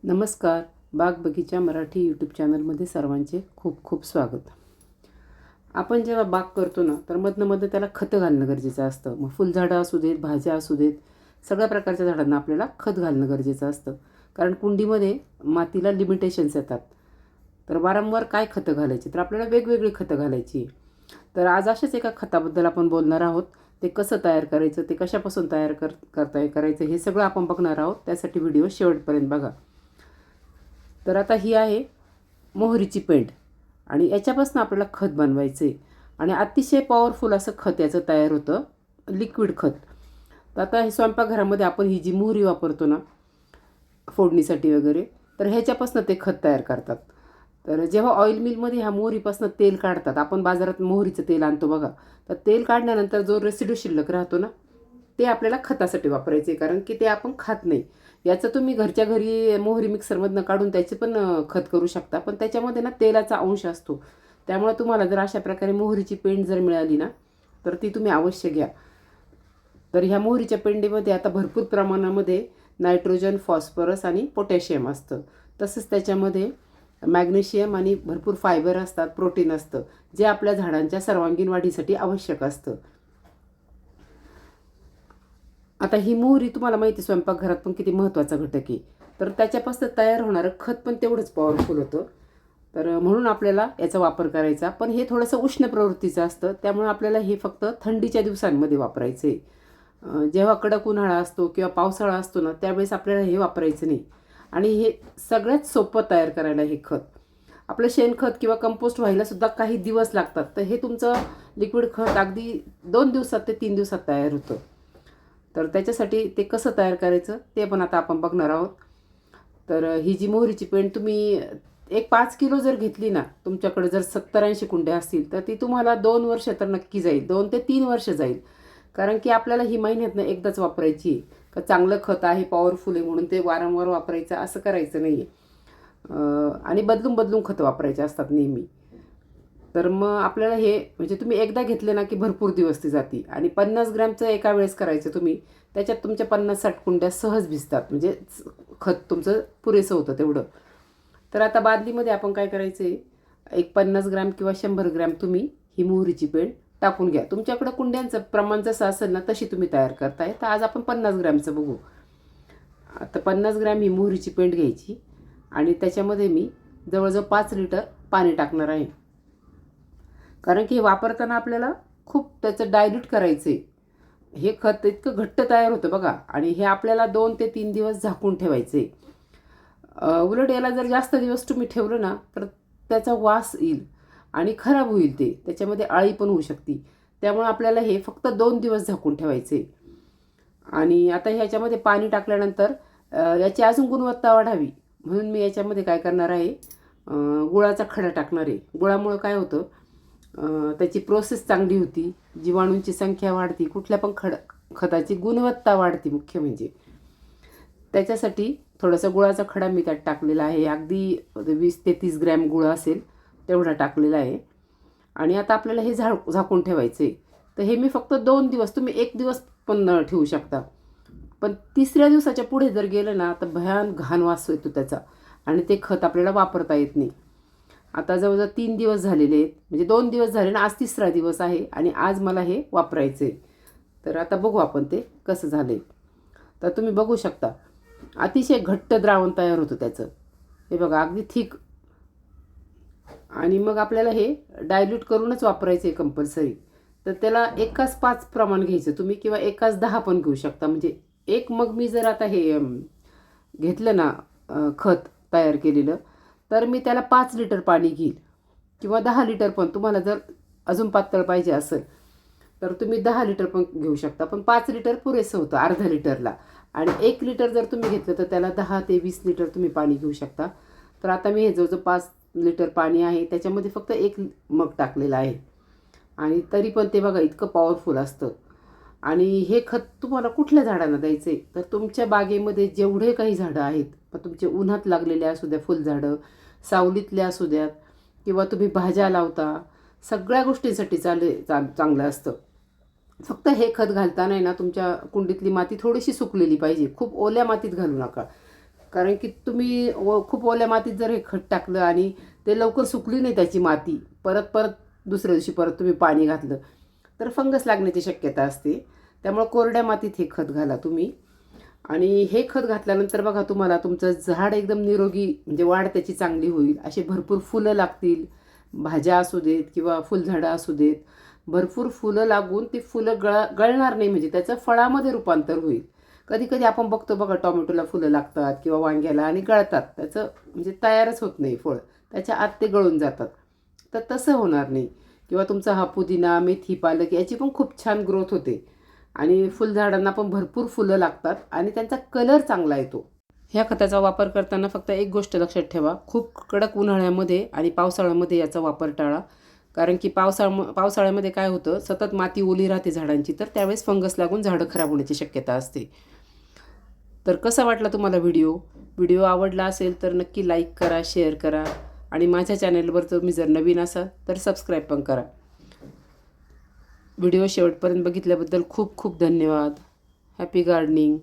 नमस्कार. बाग बगीचा मराठी यूट्यूब चॅनलमध्ये सर्वांचे खूप खूप स्वागत. आपण जेव्हा बाग करतो ना, तर मधनं त्याला खतं घालणं गरजेचं असतं. मग फुलझाडं असू देत, भाज्या असू देत, सगळ्या प्रकारच्या झाडांना आपल्याला खत घालणं गरजेचं असतं. कारण कुंडीमध्ये मातीला लिमिटेशन्स येतात. तर वारंवार काय खतं घालायची, तर आपल्याला वेगवेगळी खतं घालायची. तर आज अशाच एका खताबद्दल आपण बोलणार आहोत. ते कसं तयार करायचं, ते कशापासून तयार करायचं, हे सगळं आपण बघणार आहोत. त्यासाठी व्हिडिओ शेवटपर्यंत बघा. तर आता ही आहे मोहरीची पेंड आणि याच्यापासून आपल्याला खत बनवायचं आहे आणि अतिशय पॉवरफुल असं खत याचं तयार होतं, लिक्विड खत. तर आता हे स्वयंपाकघरामध्ये आपण ही जी मोहरी वापरतो ना फोडणीसाठी वगैरे, तर ह्याच्यापासून ते खत तयार करतात. तर जेव्हा ऑइल मिलमध्ये ह्या मोहरीपासून तेल काढतात, आपण बाजारात मोहरीचं तेल आणतो बघा, तर तेल काढल्यानंतर जो रेसिड्यू शिल्लक राहतो ना, ते आपल्याला खतासाठी वापरायचे, कारण की ते आपण खात नाही. याचं तुम्ही घरच्या घरी मोहरी मिक्सरमधनं काढून त्याचे पण खत करू शकता, पण त्याच्यामध्ये ना तेलाचा अंश असतो. त्यामुळे तुम्हाला जर अशा प्रकारे मोहरीची पेंड जर मिळाली ना, तर ती तुम्ही अवश्य घ्या. तर ह्या मोहरीच्या पेंडीमध्ये आता भरपूर प्रमाणामध्ये नायट्रोजन, फॉस्फरस आणि पोटॅशियम असतं. तसंच त्याच्यामध्ये मॅग्नेशियम आणि भरपूर फायबर असतात, प्रोटीन असतं, जे आपल्या झाडांच्या सर्वांगीण वाढीसाठी आवश्यक असतं. आता ही मोहरी तुम्हाला माहिती आहे स्वयंपाकघरात पण किती महत्त्वाचा घटक आहे. तर त्याच्यापासून तयार होणारं खत पण तेवढंच पॉवरफुल होतं. तर म्हणून आपल्याला याचा वापर करायचा. पण हे थोडंसं उष्ण प्रवृत्तीचं असतं, त्यामुळे आपल्याला हे फक्त थंडीच्या दिवसांमध्ये वापरायचं आहे. जेव्हा कडक उन्हाळा असतो किंवा पावसाळा असतो ना, त्यावेळेस आपल्याला हे वापरायचं नाही. आणि हे सगळ्यात सोपं तयार करायला हे खत. आपलं शेणखत किंवा कंपोस्ट व्हायलासुद्धा काही दिवस लागतात. तर हे तुमचं लिक्विड खत अगदी 2 दिवसात ते 3 दिवसात तयार होतं. तर त्याच्यासाठी ते कसं तयार करायचं ते पण आता आपण बघणार आहोत. तर ही जी मोहरीची पेंड तुम्ही एक 5 किलो जर घेतली ना, तुमच्याकडे जर 70-80 कुंड्या असतील, तर ती तुम्हाला 2 वर्ष तर नक्की जाईल. 2 ते 3 वर्ष जाईल. कारण की आपल्याला ही महिन्यातनं एकदाच वापरायची आहे. का चांगलं खत आहे, पॉवरफुल आहे म्हणून ते वारंवार वापरायचं असं करायचं नाही आहे. आणि बदलून बदलून खतं वापरायचे असतात नेहमी. तर मग आपल्याला हे म्हणजे तुम्ही एकदा घेतले ना की भरपूर दिवस ती जाती. आणि 50 ग्रॅमचं एका वेळेस करायचं तुम्ही, त्याच्यात तुमच्या 50-60 कुंड्या सहज भिजतात. म्हणजे खत तुमचं पुरेसं होतं तेवढं. तर आता बादलीमध्ये आपण काय करायचं आहे, एक 50 ग्रॅम किंवा 100 ग्रॅम तुम्ही ही मोहरीची पेंड टाकून घ्या. तुमच्याकडं कुंड्यांचं प्रमाण जसं असेल ना, तशी तुम्ही तयार करताय. तर आज आपण 50 ग्रॅमचं बघू. आता 50 ग्रॅम ही मोहरीची पेंड घ्यायची आणि त्याच्यामध्ये मी जवळजवळ 5 लिटर पाणी टाकणार आहे. कारण की हे वापरताना आपल्याला खूप त्याचं डायल्यूट करायचं आहे. हे खत इतकं घट्ट तयार होतं बघा, आणि हे आपल्याला 2 ते 3 दिवस झाकून ठेवायचं आहे. उलट याला जर जास्त दिवस तुम्ही ठेवलं ना, तर त्याचा वास येईल आणि खराब होईल ते. त्याच्यामध्ये अळी पण होऊ शकते. त्यामुळे आपल्याला हे फक्त 2 दिवस झाकून ठेवायचं आहे. आणि आता ह्याच्यामध्ये पाणी टाकल्यानंतर याची अजून गुणवत्ता वाढावी म्हणून मी याच्यामध्ये काय करणार आहे, गुळाचा खडा टाकणार आहे. गुळामुळं काय होतं, त्याची प्रोसेस चांगली होती, जीवाणूंची संख्या वाढती, कुठल्या पण खताची गुणवत्ता वाढते मुख्य म्हणजे. त्याच्यासाठी थोडंसं गुळाचा खडा मी त्यात टाकलेला आहे. अगदी 20 ते 30 ग्रॅम गुळ असेल तेवढा टाकलेला आहे. आणि आता आपल्याला हे झाकून ठेवायचं आहे. तर हे मी फक्त 2 दिवस, तुम्ही 1 दिवस पण ठेवू शकता. पण 3ऱ्या दिवसाच्या पुढे जर गेलं ना, तर भयान घाण वास येतो त्याचा आणि ते खत आपल्याला वापरता येत नाही. आता जवळजवळ 3 दिवस झालेले आहेत, म्हणजे 2 दिवस झाले ना, आज 3रा दिवस आहे आणि आज मला हे वापरायचं आहे. तर आता बघू आपण ते कसं झालं आहे. तर तुम्ही बघू शकता अतिशय घट्ट द्रावण तयार होतं त्याचं. हे बघा अगदी थिक. आणि मग आपल्याला हे डायल्यूट करूनच वापरायचं आहे कंपल्सरी. तर त्याला एकाच 5 प्रमाण घ्यायचं तुम्ही किंवा एकाच 10 पण घेऊ शकता. म्हणजे एक मग मी जर आता हे घेतलं ना खत तयार केलेलं, तर मी त्याला 5 लिटर पाणी घेईल किंवा 10 लिटर पण. तुम्हाला जर अजून पातळ पाहिजे असेल तर तुम्ही 10 लिटर पण घेऊ शकता. पण 5 लिटर पुरेसं होतं अर्धा लिटरला. आणि 1 लिटर जर तुम्ही घेतलं तर त्याला 10 ते 20 लिटर तुम्ही पाणी घेऊ शकता. तर आता मी हे जवळजवळ 5 लिटर पाणी आहे, त्याच्यामध्ये फक्त 1 मग टाकलेलं आहे. आणि तरी पण ते बघा इतकं पॉवरफुल असतं. आणि हे खत तुम्हाला कुठल्या झाडांना द्यायचं आहे, तर तुमच्या बागेमध्ये जेवढे काही झाडं आहेत, मग तुमचे उन्हात लागलेले असू द्या फुलझाडं, सावलीतले असू द्यात, किंवा तुम्ही भाज्या लावता, सगळ्या गोष्टींसाठी चांगलं असतं. फक्त हे खत घालताना ना, तुमच्या कुंडीतली माती थोडीशी सुकलेली पाहिजे. खूप ओल्या मातीत घालू नका. कारण की तुम्ही खूप ओल्या मातीत जर हे खत टाकलं आणि ते लवकर सुकली नाही त्याची माती, परत परत दुसऱ्या दिवशी परत तुम्ही पाणी घातलं तर फंगस लागण्याची शक्यता असते. त्यामुळे कोरड्या मातीत हे खत घाला तुम्ही. आणि हे खत घातल्यानंतर बघा तुम्हाला तुमचं झाड एकदम निरोगी, म्हणजे वाढ त्याची चांगली होईल. असे भरपूर फुलं लागतील, भाज्या असू देत किंवा फुलझाडं असू देत. भरपूर फुलं लागून ती फुलं गळणार नाही, म्हणजे त्याचं फळामध्ये रूपांतर होईल. कधी कधी आपण बघतो बघा, टोमॅटोला फुलं लागतात किंवा वांग्याला आणि गळतात, त्याचं म्हणजे तयारच होत नाही फळ, त्याच्या आत ते गळून जातात. तर तसं होणार नाही. किंवा तुमचा हा पुदिना, मेथी, पालक याची पण खूप छान ग्रोथ होते. आणि फुलझाडांना पण भरपूर फुलं लागतात आणि त्यांचा कलर चांगला येतो. ह्या खताचा वापर करताना फक्त एक गोष्ट लक्षात ठेवा, खूप कडक उन्हाळ्यामध्ये आणि पावसाळ्यामध्ये याचा वापर टाळा. कारण की पावसाळ्यामध्ये काय होतं, सतत माती ओली राहते झाडांची, तर त्यावेळेस फंगस लागून झाडं खराब होण्याची शक्यता असते. तर कसा वाटला तुम्हाला व्हिडिओ आवडला असेल तर नक्की लाईक करा, शेअर करा आणि माझ्या चॅनलवर तुम्ही जर नवीन असाल तर सबस्क्राईब पण करा. व्हिडिओ शेवटपर्यंत बघितल्याबद्दल खूप खूप धन्यवाद. Happy gardening.